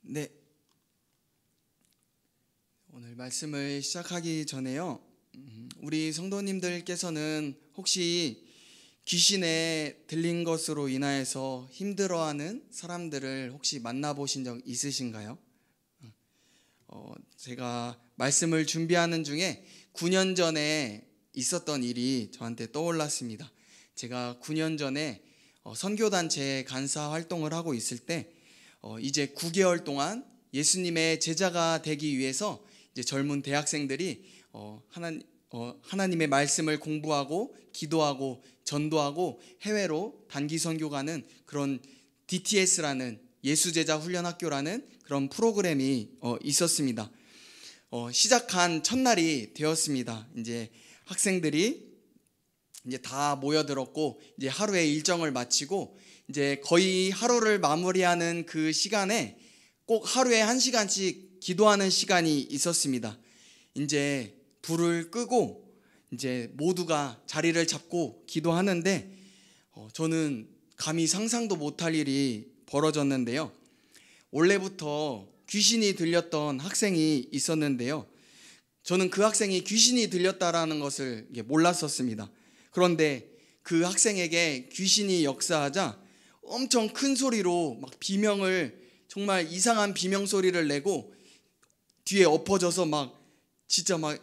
네, 오늘 말씀을 시작하기 전에요. 우리 성도님들께서는 혹시 귀신에 들린 것으로 인하여서 힘들어하는 사람들을 혹시 만나보신 적 있으신가요? 제가 말씀을 준비하는 중에 9년 전에 있었던 일이 저한테 떠올랐습니다. 제가 9년 전에 선교단체 간사 활동을 하고 있을 때 이제 9개월 동안 예수님의 제자가 되기 위해서 이제 젊은 대학생들이 하나님의 말씀을 공부하고 기도하고 전도하고 해외로 단기 선교 가는 그런 DTS라는 예수제자 훈련학교라는 그런 프로그램이 있었습니다. 시작한 첫날이 되었습니다. 이제 학생들이 이제 다 모여들었고 이제 하루의 일정을 마치고 이제 거의 하루를 마무리하는 그 시간에 꼭 하루에 1시간씩 기도하는 시간이 있었습니다. 이제 불을 끄고 이제 모두가 자리를 잡고 기도하는데 저는 감히 상상도 못할 일이 벌어졌는데요. 원래부터 귀신이 들렸던 학생이 있었는데요. 저는 그 학생이 귀신이 들렸다라는 것을 몰랐었습니다. 그런데 그 학생에게 귀신이 역사하자 엄청 큰 소리로 막 비명을, 정말 이상한 비명 소리를 내고 뒤에 엎어져서 막 진짜 막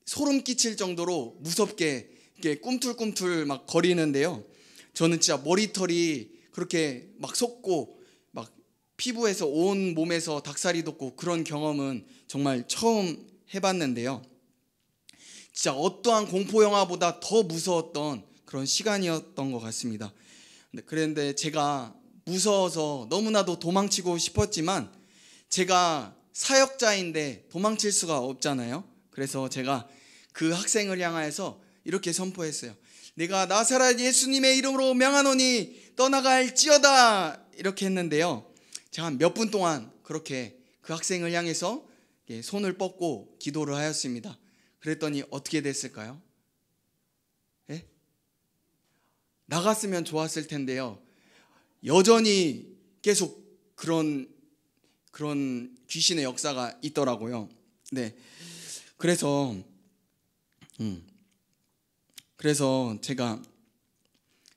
소름 끼칠 정도로 무섭게 이렇게 꿈틀꿈틀 막 거리는데요. 저는 진짜 머리털이 그렇게 막 솟고 막 피부에서 온 몸에서 닭살이 돋고 그런 경험은 정말 처음 해봤는데요. 진짜 어떠한 공포 영화보다 더 무서웠던 그런 시간이었던 것 같습니다. 그런데 제가 무서워서 너무나도 도망치고 싶었지만 제가 사역자인데 도망칠 수가 없잖아요. 그래서 제가 그 학생을 향하여서 이렇게 선포했어요. 내가 나사렛 예수님의 이름으로 명하노니 떠나갈지어다, 이렇게 했는데요. 제가 한 몇 분 동안 그렇게 그 학생을 향해서 손을 뻗고 기도를 하였습니다. 그랬더니 어떻게 됐을까요? 예? 나갔으면 좋았을 텐데요. 여전히 계속 그런 귀신의 역사가 있더라고요. 네. 그래서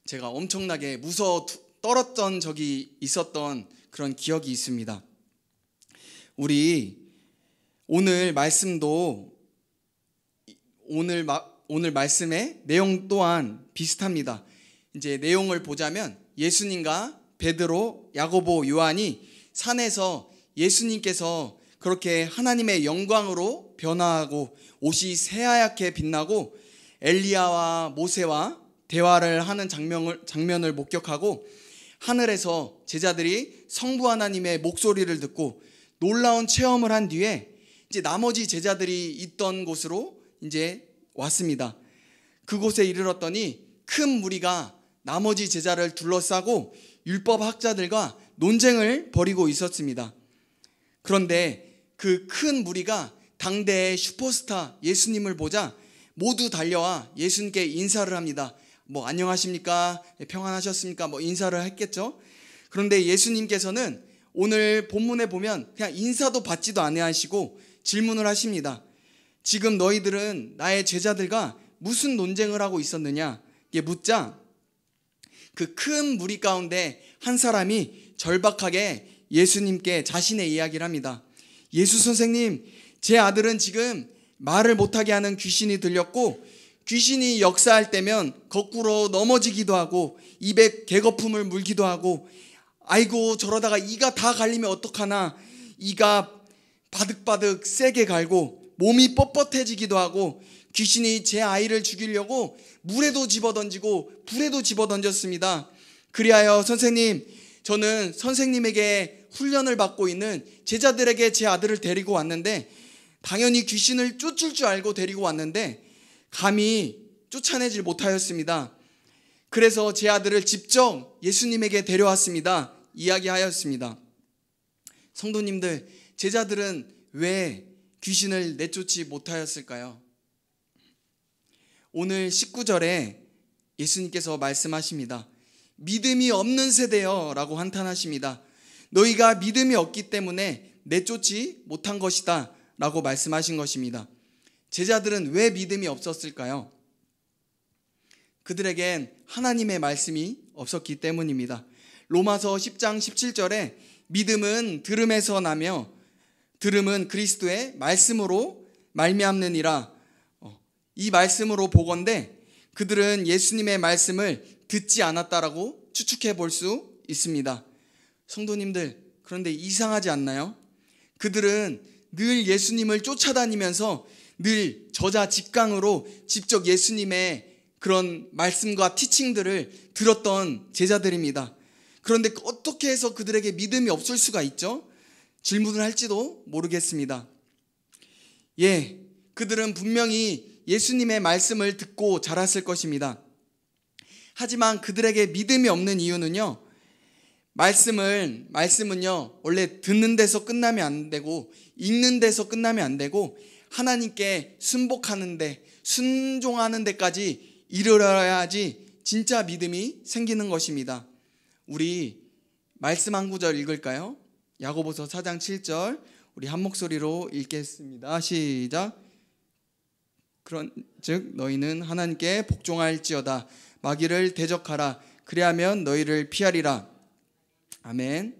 제가 엄청나게 무서워 떨었던 적이 있었던 그런 기억이 있습니다. 우리 오늘 말씀도 오늘 말씀의 내용 또한 비슷합니다. 이제 내용을 보자면 예수님과 베드로, 야고보, 요한이 산에서 예수님께서 그렇게 하나님의 영광으로 변화하고 옷이 새하얗게 빛나고 엘리야와 모세와 대화를 하는 장면을 목격하고 하늘에서 제자들이 성부 하나님의 목소리를 듣고 놀라운 체험을 한 뒤에 이제 나머지 제자들이 있던 곳으로 이제 왔습니다. 그곳에 이르렀더니 큰 무리가 나머지 제자를 둘러싸고 율법 학자들과 논쟁을 벌이고 있었습니다. 그런데 그 큰 무리가 당대의 슈퍼스타 예수님을 보자 모두 달려와 예수님께 인사를 합니다. 뭐 안녕하십니까? 평안하셨습니까? 뭐 인사를 했겠죠. 그런데 예수님께서는 오늘 본문에 보면 그냥 인사도 받지도 아니하시고 질문을 하십니다. 지금 너희들은 나의 제자들과 무슨 논쟁을 하고 있었느냐? 이게 묻자 그 큰 무리 가운데 한 사람이 절박하게 예수님께 자신의 이야기를 합니다. 예수 선생님, 제 아들은 지금 말을 못하게 하는 귀신이 들렸고 귀신이 역사할 때면 거꾸로 넘어지기도 하고 입에 개거품을 물기도 하고 아이고 저러다가 이가 다 갈리면 어떡하나, 이가 바득바득 세게 갈고 몸이 뻣뻣해지기도 하고 귀신이 제 아이를 죽이려고 물에도 집어던지고 불에도 집어던졌습니다. 그리하여 선생님, 저는 선생님에게 훈련을 받고 있는 제자들에게 제 아들을 데리고 왔는데 당연히 귀신을 쫓을 줄 알고 데리고 왔는데 감히 쫓아내질 못하였습니다. 그래서 제 아들을 직접 예수님에게 데려왔습니다. 이야기하였습니다. 성도님들, 제자들은 왜 귀신을 내쫓지 못하였을까요? 오늘 19절에 예수님께서 말씀하십니다. 믿음이 없는 세대여 라고 한탄하십니다. 너희가 믿음이 없기 때문에 내쫓지 못한 것이다 라고 말씀하신 것입니다. 제자들은 왜 믿음이 없었을까요? 그들에겐 하나님의 말씀이 없었기 때문입니다. 로마서 10장 17절에 믿음은 들음에서 나며 들음은 그리스도의 말씀으로 말미암느니라. 이 말씀으로 보건대 그들은 예수님의 말씀을 듣지 않았다라고 추측해 볼 수 있습니다. 성도님들, 그런데 이상하지 않나요? 그들은 늘 예수님을 쫓아다니면서 늘 저자직강으로 직접 예수님의 그런 말씀과 티칭들을 들었던 제자들입니다. 그런데 어떻게 해서 그들에게 믿음이 없을 수가 있죠? 질문을 할지도 모르겠습니다. 그들은 분명히 예수님의 말씀을 듣고 자랐을 것입니다. 하지만 그들에게 믿음이 없는 이유는요, 말씀은요, 원래 듣는 데서 끝나면 안 되고, 읽는 데서 끝나면 안 되고, 하나님께 순복하는데, 순종하는 데까지 이르러야지 진짜 믿음이 생기는 것입니다. 우리 말씀 한 구절 읽을까요? 야고보서 4장 7절 우리 한 목소리로 읽겠습니다. 시작. 그런즉 너희는 하나님께 복종할지어다. 마귀를 대적하라. 그리하면 너희를 피하리라. 아멘.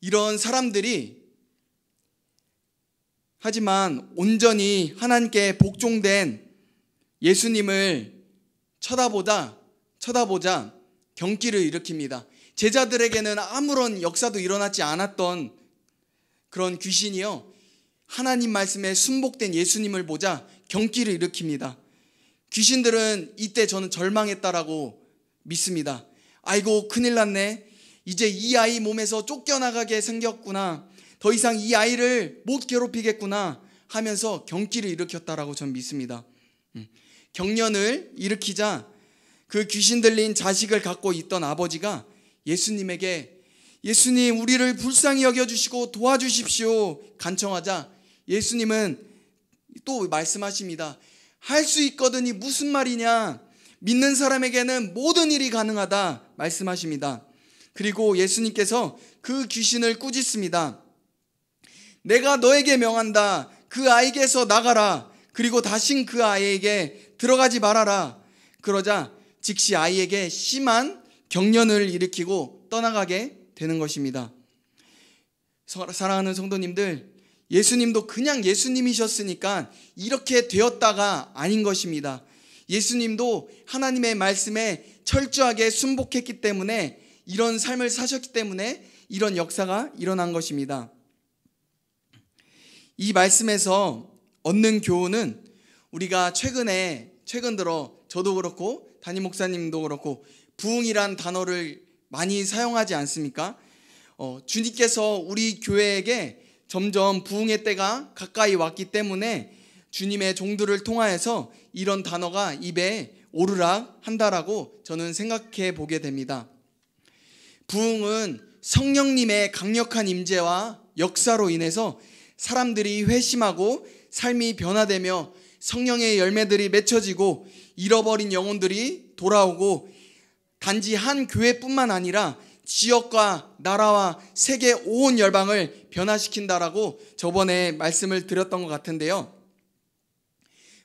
이런 사람들이 하지만 온전히 하나님께 복종된 예수님을 쳐다보자 경기를 일으킵니다. 제자들에게는 아무런 역사도 일어나지 않았던 그런 귀신이요, 하나님 말씀에 순복된 예수님을 보자 경기를 일으킵니다. 귀신들은 이때 저는 절망했다라고 믿습니다. 아이고, 큰일 났네. 이제 이 아이 몸에서 쫓겨나가게 생겼구나. 더 이상 이 아이를 못 괴롭히겠구나 하면서 경기를 일으켰다라고 저는 믿습니다. 경련을 일으키자 그 귀신 들린 자식을 갖고 있던 아버지가 예수님에게 예수님, 우리를 불쌍히 여겨주시고 도와주십시오 간청하자 예수님은 또 말씀하십니다. 할 수 있거든이 무슨 말이냐, 믿는 사람에게는 모든 일이 가능하다 말씀하십니다. 그리고 예수님께서 그 귀신을 꾸짖습니다. 내가 너에게 명한다. 그 아이에게서 나가라. 그리고 다신 그 아이에게 들어가지 말아라. 그러자 즉시 아이에게 심한 경련을 일으키고 떠나가게 되는 것입니다. 사랑하는 성도님들, 예수님도 그냥 예수님이셨으니까 이렇게 되었다가 아닌 것입니다. 예수님도 하나님의 말씀에 철저하게 순복했기 때문에, 이런 삶을 사셨기 때문에 이런 역사가 일어난 것입니다. 이 말씀에서 얻는 교훈은 우리가 최근 들어 저도 그렇고 담임 목사님도 그렇고 부흥이란 단어를 많이 사용하지 않습니까? 주님께서 우리 교회에게 점점 부흥의 때가 가까이 왔기 때문에 주님의 종들을 통하여서 이런 단어가 입에 오르락 한다라고 저는 생각해 보게 됩니다. 부흥은 성령님의 강력한 임재와 역사로 인해서 사람들이 회심하고 삶이 변화되며 성령의 열매들이 맺혀지고 잃어버린 영혼들이 돌아오고 단지 한 교회뿐만 아니라 지역과 나라와 세계 온 열방을 변화시킨다라고 저번에 말씀을 드렸던 것 같은데요.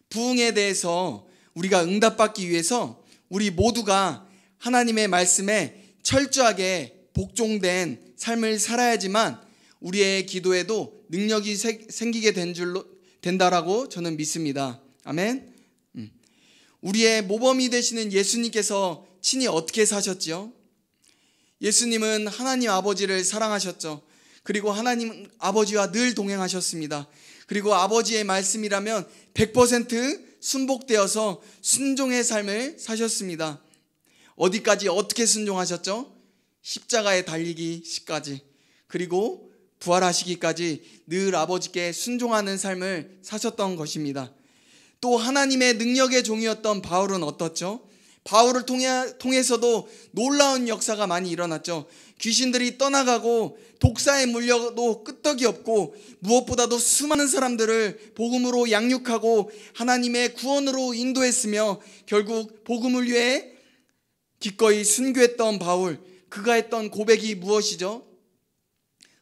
부흥에 대해서 우리가 응답받기 위해서 우리 모두가 하나님의 말씀에 철저하게 복종된 삶을 살아야지만 우리의 기도에도 능력이 생기게 된다라고 저는 믿습니다. 아멘. 우리의 모범이 되시는 예수님께서 친히 어떻게 사셨지요? 예수님은 하나님 아버지를 사랑하셨죠. 그리고 하나님 아버지와 늘 동행하셨습니다. 그리고 아버지의 말씀이라면 100% 순복되어서 순종의 삶을 사셨습니다. 어디까지 어떻게 순종하셨죠? 십자가에 달리기까지, 그리고 부활하시기까지 늘 아버지께 순종하는 삶을 사셨던 것입니다. 또 하나님의 능력의 종이었던 바울은 어떻죠? 바울을 통해서도 놀라운 역사가 많이 일어났죠. 귀신들이 떠나가고 독사에 물려도 끄떡이 없고 무엇보다도 수많은 사람들을 복음으로 양육하고 하나님의 구원으로 인도했으며 결국 복음을 위해 기꺼이 순교했던 바울, 그가 했던 고백이 무엇이죠?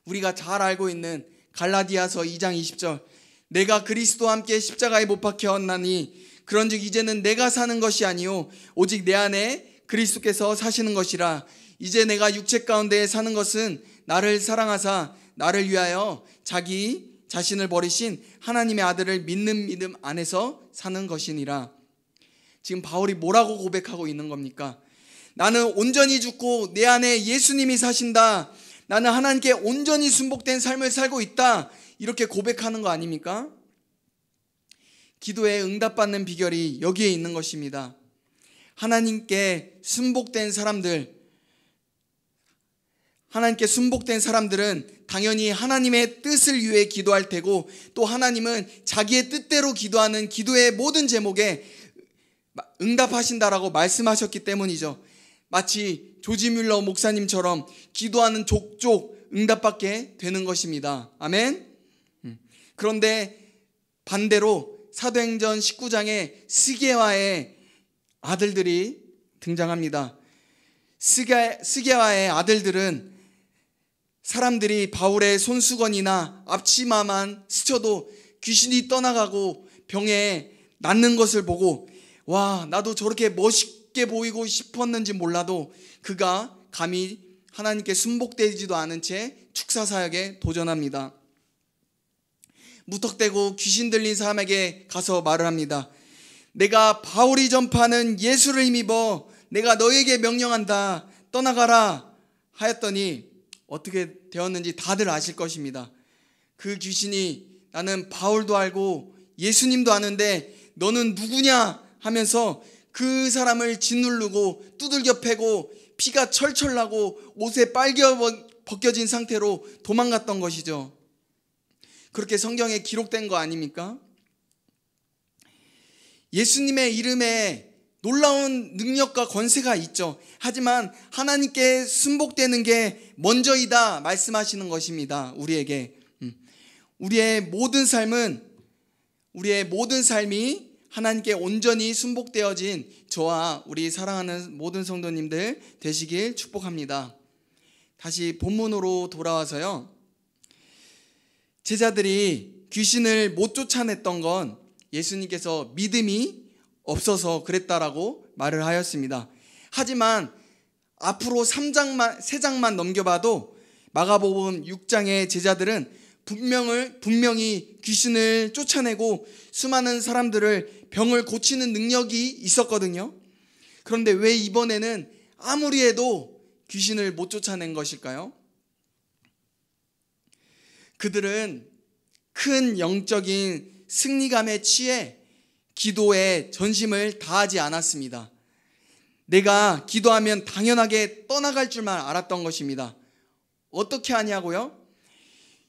우리가 잘 알고 있는 갈라디아서 2장 20절, 내가 그리스도와 함께 십자가에 못 박혀왔나니 그런즉 이제는 내가 사는 것이 아니요 오직 내 안에 그리스도께서 사시는 것이라. 이제 내가 육체 가운데 사는 것은 나를 사랑하사 나를 위하여 자기 자신을 버리신 하나님의 아들을 믿는 믿음 안에서 사는 것이니라. 지금 바울이 뭐라고 고백하고 있는 겁니까? 나는 온전히 죽고 내 안에 예수님이 사신다. 나는 하나님께 온전히 순복된 삶을 살고 있다. 이렇게 고백하는 거 아닙니까? 기도에 응답받는 비결이 여기에 있는 것입니다. 하나님께 순복된 사람들은 당연히 하나님의 뜻을 위해 기도할 테고, 또 하나님은 자기의 뜻대로 기도하는 기도의 모든 제목에 응답하신다라고 말씀하셨기 때문이죠. 마치 조지 뮬러 목사님처럼 기도하는 족족 응답받게 되는 것입니다. 아멘. 그런데 반대로 사도행전 19장에 스게와의 아들들이 등장합니다. 스게와의 아들들은 사람들이 바울의 손수건이나 앞치마만 스쳐도 귀신이 떠나가고 병에 낫는 것을 보고, 와, 나도 저렇게 멋있게 보이고 싶었는지 몰라도 그가 감히 하나님께 순복되지도 않은 채 축사사역에 도전합니다. 무턱대고 귀신 들린 사람에게 가서 말을 합니다. 내가 바울이 전파하는 예수를 힘입어 내가 너에게 명령한다. 떠나가라 하였더니 어떻게 되었는지 다들 아실 것입니다. 그 귀신이 나는 바울도 알고 예수님도 아는데 너는 누구냐 하면서 그 사람을 짓누르고 두들겨 패고 피가 철철 나고 옷에 빨겨 벗겨진 상태로 도망갔던 것이죠. 그렇게 성경에 기록된 거 아닙니까? 예수님의 이름에 놀라운 능력과 권세가 있죠. 하지만 하나님께 순복되는 게 먼저이다 말씀하시는 것입니다. 우리에게. 우리의 모든 삶이 하나님께 온전히 순복되어진 저와 우리 사랑하는 모든 성도님들 되시길 축복합니다. 다시 본문으로 돌아와서요. 제자들이 귀신을 못 쫓아냈던 건 예수님께서 믿음이 없어서 그랬다라고 말을 하였습니다. 하지만 앞으로 3장만 넘겨봐도 마가복음 6장의 제자들은 분명히 귀신을 쫓아내고 수많은 사람들을 병을 고치는 능력이 있었거든요. 그런데 왜 이번에는 아무리 해도 귀신을 못 쫓아낸 것일까요? 그들은 큰 영적인 승리감에 취해 기도에 전심을 다하지 않았습니다. 내가 기도하면 당연하게 떠나갈 줄만 알았던 것입니다. 어떻게 하냐고요?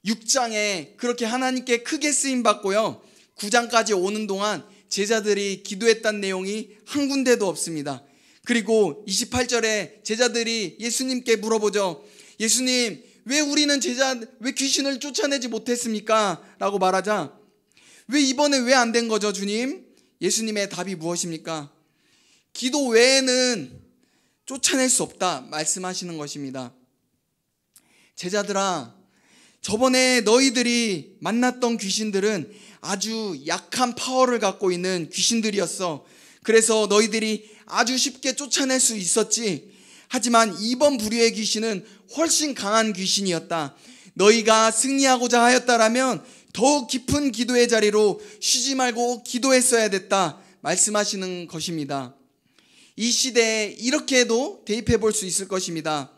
6장에 그렇게 하나님께 크게 쓰임받고요, 9장까지 오는 동안 제자들이 기도했던 내용이 한 군데도 없습니다. 그리고 28절에 제자들이 예수님께 물어보죠. 예수님, 왜 귀신을 쫓아내지 못했습니까? 라고 말하자, 왜 이번에 왜 안 된 거죠, 주님? 예수님의 답이 무엇입니까? 기도 외에는 쫓아낼 수 없다 말씀하시는 것입니다. 제자들아, 저번에 너희들이 만났던 귀신들은 아주 약한 파워를 갖고 있는 귀신들이었어. 그래서 너희들이 아주 쉽게 쫓아낼 수 있었지. 하지만 이번 부류의 귀신은 훨씬 강한 귀신이었다. 너희가 승리하고자 하였다라면 더욱 깊은 기도의 자리로 쉬지 말고 기도했어야 됐다 말씀하시는 것입니다. 이 시대에 이렇게도 대입해 볼 수 있을 것입니다.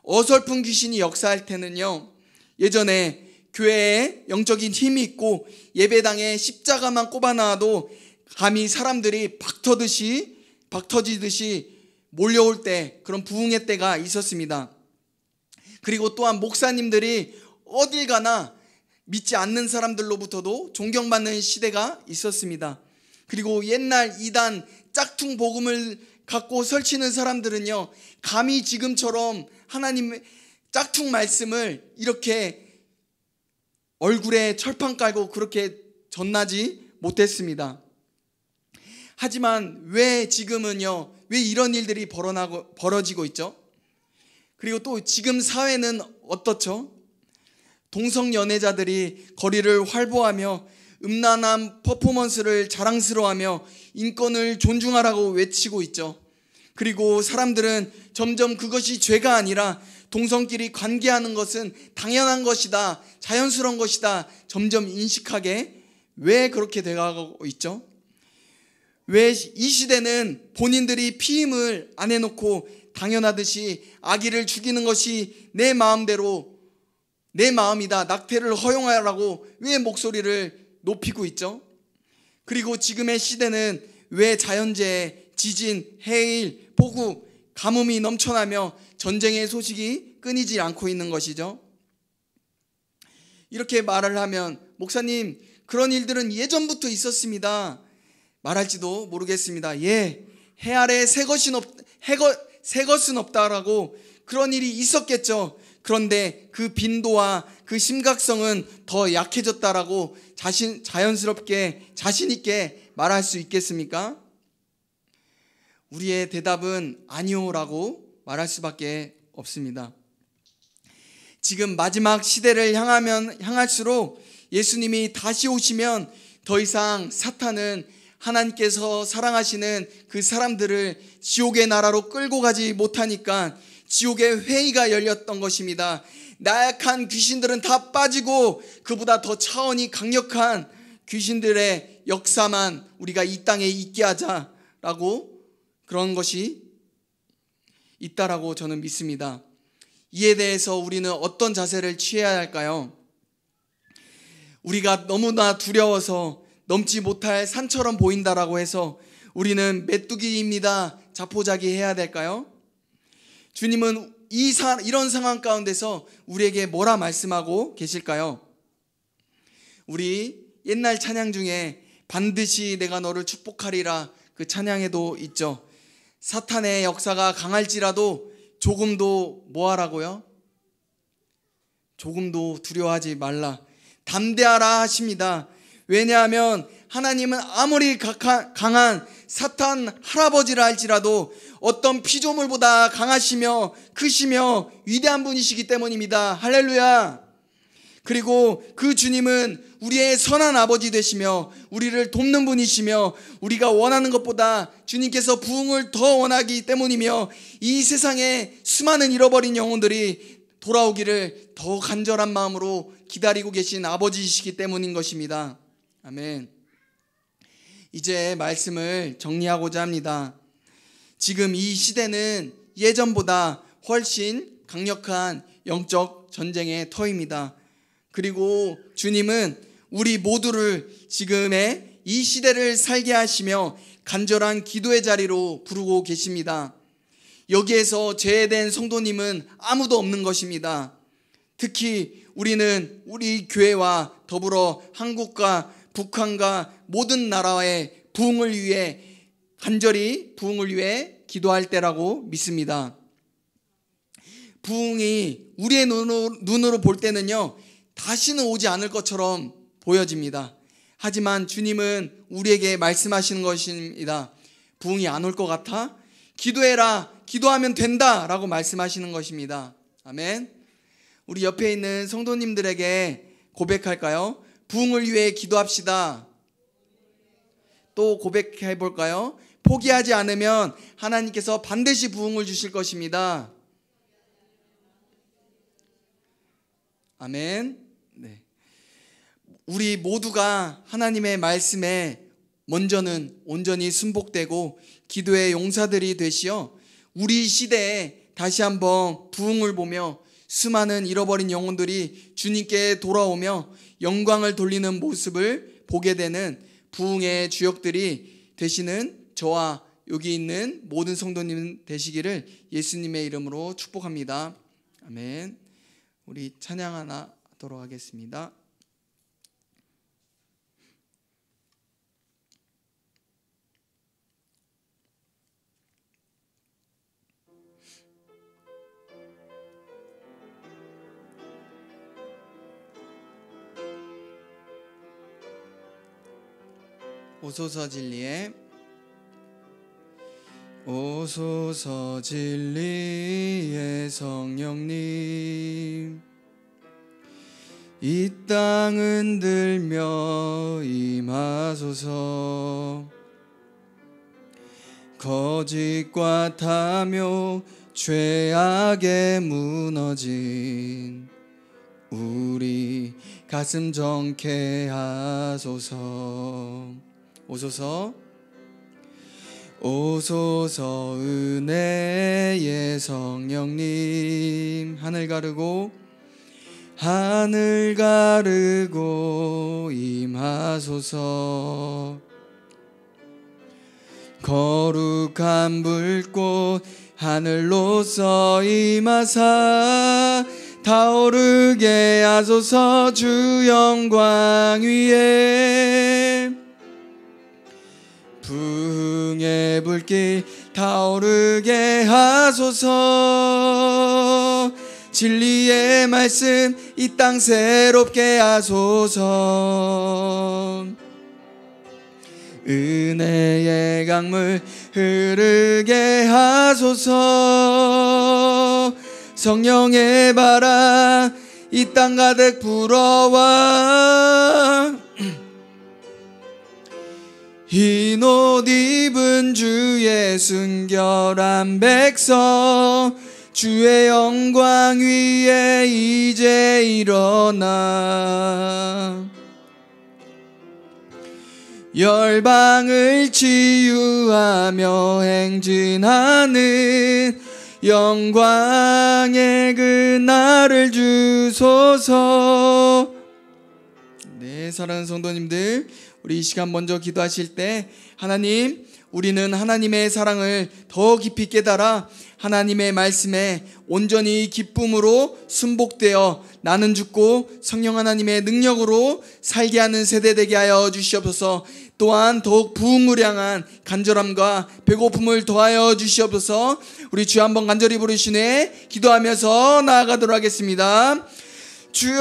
어설픈 귀신이 역사할 때는요, 예전에 교회에 영적인 힘이 있고 예배당에 십자가만 꼽아놔도 감히 사람들이 박 터지듯이 몰려올 때, 그런 부흥의 때가 있었습니다. 그리고 또한 목사님들이 어딜 가나 믿지 않는 사람들로부터도 존경받는 시대가 있었습니다. 그리고 옛날 이단 짝퉁 복음을 갖고 설치는 사람들은요, 감히 지금처럼 하나님의 짝퉁 말씀을 이렇게 얼굴에 철판 깔고 그렇게 전하지 못했습니다. 하지만 왜 지금은요, 왜 이런 일들이 벌어지고 있죠? 그리고 또 지금 사회는 어떻죠? 동성 연애자들이 거리를 활보하며 음란한 퍼포먼스를 자랑스러워하며 인권을 존중하라고 외치고 있죠. 그리고 사람들은 점점 그것이 죄가 아니라 동성끼리 관계하는 것은 당연한 것이다, 자연스러운 것이다 점점 인식하게 왜 그렇게 돼가고 있죠? 왜 이 시대는 본인들이 피임을 안 해놓고 당연하듯이 아기를 죽이는 것이 내 마음대로 내 마음이다, 낙태를 허용하라고 왜 목소리를 높이고 있죠? 그리고 지금의 시대는 왜 자연재해, 지진, 해일, 폭우, 가뭄이 넘쳐나며 전쟁의 소식이 끊이지 않고 있는 것이죠? 이렇게 말을 하면 목사님, 그런 일들은 예전부터 있었습니다 말할지도 모르겠습니다. 예, 해 아래 새 것은 없다라고 그런 일이 있었겠죠. 그런데 그 빈도와 그 심각성은 더 약해졌다라고 자연스럽게 자신 있게 말할 수 있겠습니까? 우리의 대답은 아니오라고 말할 수밖에 없습니다. 지금 마지막 시대를 향할수록 예수님이 다시 오시면 더 이상 사탄은 하나님께서 사랑하시는 그 사람들을 지옥의 나라로 끌고 가지 못하니까 지옥의 회의가 열렸던 것입니다. 나약한 귀신들은 다 빠지고 그보다 더 차원이 강력한 귀신들의 역사만 우리가 이 땅에 있게 하자라고 그런 것이 있다라고 저는 믿습니다. 이에 대해서 우리는 어떤 자세를 취해야 할까요? 우리가 너무나 두려워서 넘지 못할 산처럼 보인다라고 해서 우리는 메뚜기입니다, 자포자기 해야 될까요? 주님은 이런 상황 가운데서 우리에게 뭐라 말씀하고 계실까요? 우리 옛날 찬양 중에 반드시 내가 너를 축복하리라 그 찬양에도 있죠. 사탄의 역사가 강할지라도 조금도 뭐하라고요? 조금도 두려워하지 말라, 담대하라 하십니다. 왜냐하면 하나님은 아무리 강한 사탄 할아버지라 할지라도 어떤 피조물보다 강하시며 크시며 위대한 분이시기 때문입니다. 할렐루야. 그리고 그 주님은 우리의 선한 아버지 되시며 우리를 돕는 분이시며 우리가 원하는 것보다 주님께서 부흥을 더 원하기 때문이며 이 세상에 수많은 잃어버린 영혼들이 돌아오기를 더 간절한 마음으로 기다리고 계신 아버지이시기 때문인 것입니다. 아멘. 이제 말씀을 정리하고자 합니다. 지금 이 시대는 예전보다 훨씬 강력한 영적 전쟁의 터입니다. 그리고 주님은 우리 모두를 지금의 이 시대를 살게 하시며 간절한 기도의 자리로 부르고 계십니다. 여기에서 제외된 성도님은 아무도 없는 것입니다. 특히 우리는 우리 교회와 더불어 한국과 북한과 모든 나라의 부흥을 위해 간절히 부흥을 위해 기도할 때라고 믿습니다. 부흥이 우리의 눈으로 볼 때는요, 다시는 오지 않을 것처럼 보여집니다. 하지만 주님은 우리에게 말씀하시는 것입니다. 부흥이 안 올 것 같아? 기도해라, 기도하면 된다 라고 말씀하시는 것입니다. 아멘. 우리 옆에 있는 성도님들에게 고백할까요? 부흥을 위해 기도합시다. 또 고백해 볼까요? 포기하지 않으면 하나님께서 반드시 부흥을 주실 것입니다. 아멘. 네. 우리 모두가 하나님의 말씀에 먼저는 온전히 순복되고 기도의 용사들이 되시어 우리 시대에 다시 한번 부흥을 보며 수많은 잃어버린 영혼들이 주님께 돌아오며 영광을 돌리는 모습을 보게 되는 부흥의 주역들이 되시는 저와 여기 있는 모든 성도님 되시기를 예수님의 이름으로 축복합니다. 아멘. 우리 찬양 하나 하도록 하겠습니다. 오소서 진리의 오소서 진리의 성령님, 이 땅 흔들며 임하소서. 거짓과 탐욕 죄악에 무너진 우리 가슴 정케 하소서. 오소서 오소서 은혜의 성령님, 하늘 가르고 임하소서. 거룩한 불꽃 하늘로서 임하사 타오르게 하소서. 주 영광 위에 부흥의 불길 타오르게 하소서. 진리의 말씀 이 땅 새롭게 하소서. 은혜의 강물 흐르게 하소서. 성령의 바람 이 땅 가득 불어와 흰 옷 입은 주의 순결한 백성, 주의 영광 위에 이제 일어나 열방을 치유하며 행진하는 영광의 그날을 주소서. 네, 사랑하는 성도님들, 우리 이 시간 먼저 기도하실 때 하나님, 우리는 하나님의 사랑을 더 깊이 깨달아 하나님의 말씀에 온전히 기쁨으로 순복되어 나는 죽고 성령 하나님의 능력으로 살게 하는 세대 되게 하여 주시옵소서. 또한 더욱 부흥을 향한 간절함과 배고픔을 더하여 주시옵소서. 우리 주여 한번 간절히 부르시네 기도하면서 나아가도록 하겠습니다. 주여,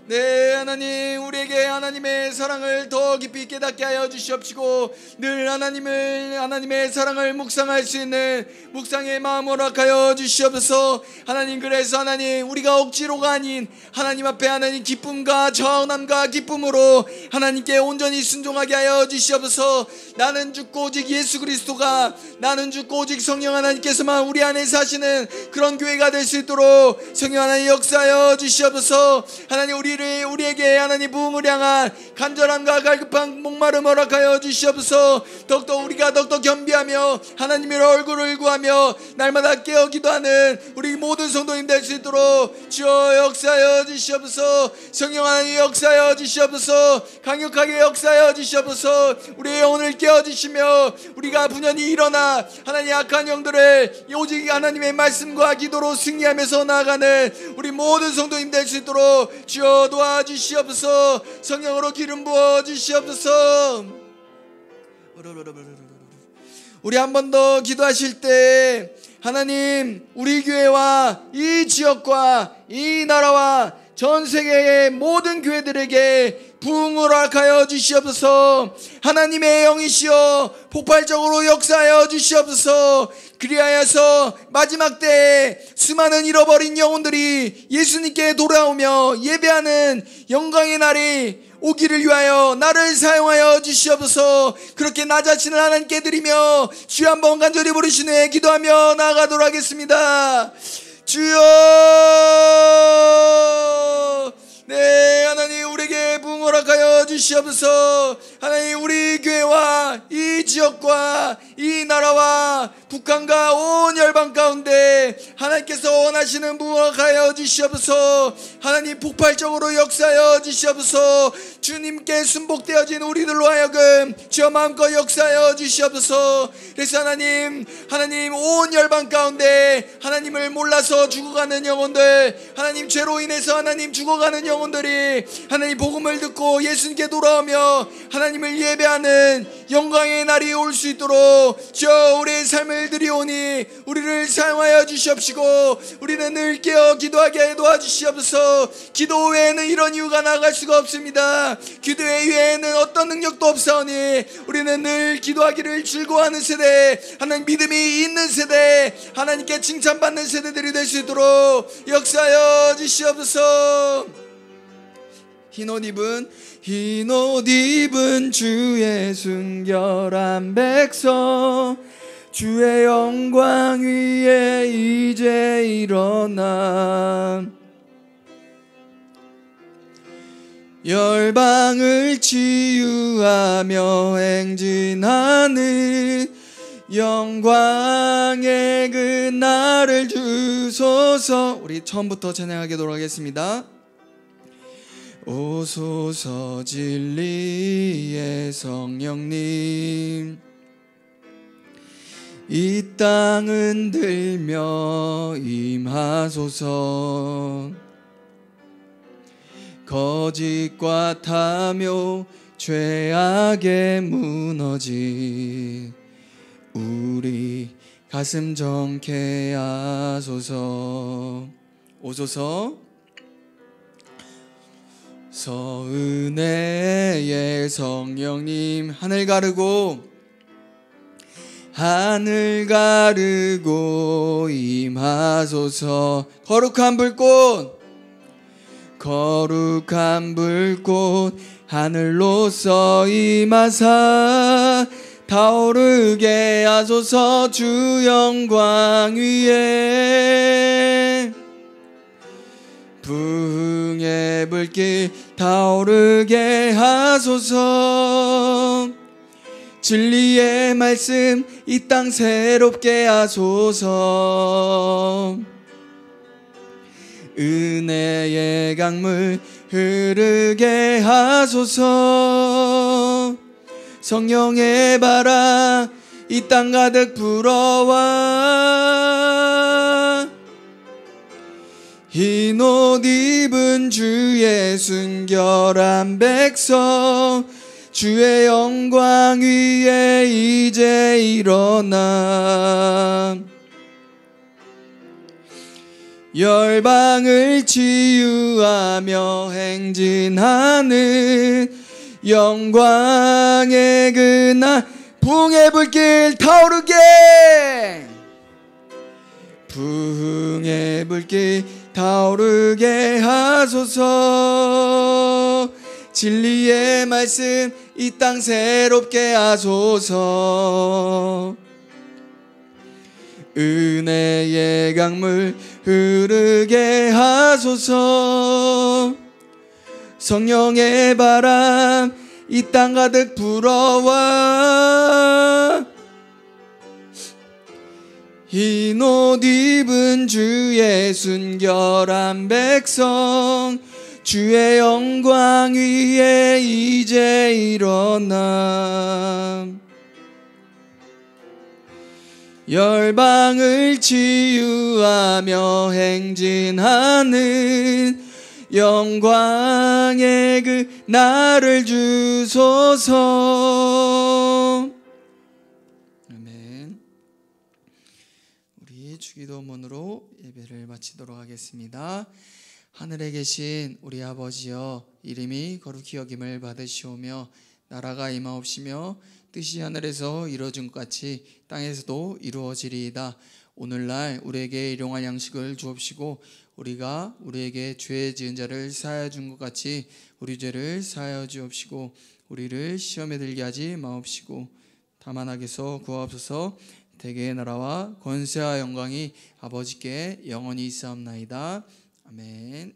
네, 하나님, 우리에게 하나님의 사랑을 더 깊이 깨닫게 하여 주시옵시고 늘 하나님의 사랑을 묵상할 수 있는 묵상의 마음 허락하여 주시옵소서. 하나님, 그래서 하나님, 우리가 억지로가 아닌 하나님 앞에 하나님 기쁨과 전함과 기쁨으로 하나님께 온전히 순종하게 하여 주시옵소서. 나는 죽고 오직 예수 그리스도가, 나는 죽고 오직 성령 하나님께서만 우리 안에 사시는 그런 교회가 될 수 있도록 성령 하나님 역사하여 주시옵소서. 하나님, 우리에게 하나님 부흥을 향한 간절함과 갈급한 목마름 허락하여 주시옵소서. 우리가 더욱더 겸비하며 하나님의 얼굴을 구하며 날마다 깨어 기도하는 우리 모든 성도님 될 수 있도록 주여 역사하여 주시옵소서. 성령 하나님 역사하여 주시옵소서. 강력하게 역사하여 주시옵소서. 우리의 영혼을 깨워주시며 우리가 분연히 일어나 하나님 악한 영들을 오직 하나님의 말씀과 기도로 승리하면서 나아가는 우리 모든 성도님 될 수 있도록 주여 도와주시옵소서. 성령으로 기름 부어 주시옵소서. 우리 한 번 더 기도하실 때 하나님, 우리 교회와 이 지역과 이 나라와 전 세계의 모든 교회들에게 부흥을 허락하여 주시옵소서. 하나님의 영이시여 폭발적으로 역사하여 주시옵소서. 그리하여서 마지막 때에 수많은 잃어버린 영혼들이 예수님께 돌아오며 예배하는 영광의 날이 오기를 위하여 나를 사용하여 주시옵소서. 그렇게 나 자신을 하나님께 드리며 주여 한번 간절히 부르시네 기도하며 나아가도록 하겠습니다. 주여, 네, 하나님, 우리에게 부흥 허락하여 주시옵소서. 하나님, 우리 교회와 이 지역과 이 나라와 북한과 온 열방 가운데 하나님께서 원하시는 부흥 허락하여 주시옵소서. 하나님, 폭발적으로 역사하여 주시옵소서. 주님께 순복되어진 우리들로 하여금 주여 마음껏 역사하여 주시옵소서. 그래서 하나님 온 열방 가운데 하나님을 몰라서 죽어가는 영혼들, 하나님 죄로 인해서 하나님 죽어가는 영혼들이 하나님 복음을 듣고 예수님께 돌아오며 하나님을 예배하는 영광의 날이 올 수 있도록 주여 우리의 삶을 예배함을 드리오니 우리를 사용하여 주시옵시고 우리는 늘 깨어 기도하게 도와주시옵소서. 기도 외에는 이런 이유가 나아갈 수가 없습니다. 기도 외에는 어떤 능력도 없사오니 우리는 늘 기도하기를 즐거워하는 세대, 하나님 믿음이 있는 세대, 하나님께 칭찬받는 세대들이 될 수 있도록 역사하여 주시옵소서. 흰옷 입은 주의 순결한 백성, 주의 영광 위에 이제 일어나 열방을 치유하며 행진하는 영광의 그 날을 주소서. 우리 처음부터 찬양하게 돌아가겠습니다. 오소서 진리의 성령님, 이 땅 흔들며 임하소서. 거짓과 탐욕 죄악에 무너진 우리 가슴 정케 하소서. 오소서 서은혜의 성령님, 하늘 가르고 임하소서. 거룩한 불꽃 하늘로서 임하사 타오르게 하소서. 주 영광 위에 부흥의 불길 타오르게 하소서. 진리의 말씀 이 땅 새롭게 하소서. 은혜의 강물 흐르게 하소서. 성령의 바람 이 땅 가득 불어와 흰옷 입은 주의 순결한 백성, 주의 영광 위에 이제 일어나 열방을 치유하며 행진하는 영광의 그날 부흥의 불길 타오르게, 부흥의 불길 타오르게 하소서. 진리의 말씀 이 땅 새롭게 하소서. 은혜의 강물 흐르게 하소서. 성령의 바람 이 땅 가득 불어와 흰옷 입은 주의 순결한 백성, 주의 영광 위에 이제 일어나 열방을 치유하며 행진하는 영광의 그 날을 주소서. 아멘. 우리 주기도문으로 예배를 마치도록 하겠습니다. 하늘에 계신 우리 아버지여, 이름이 거룩히 여김을 받으시오며 나라가 임하옵시며 뜻이 하늘에서 이루어진 것 같이 땅에서도 이루어지리이다. 오늘날 우리에게 일용할 양식을 주옵시고 우리가 우리에게 죄 지은 자를 사하여 준 것 같이 우리 죄를 사하여 주옵시고 우리를 시험에 들게 하지 마옵시고 다만 악에서 구하옵소서. 대개의 나라와 권세와 영광이 아버지께 영원히 있사옵나이다. 아멘.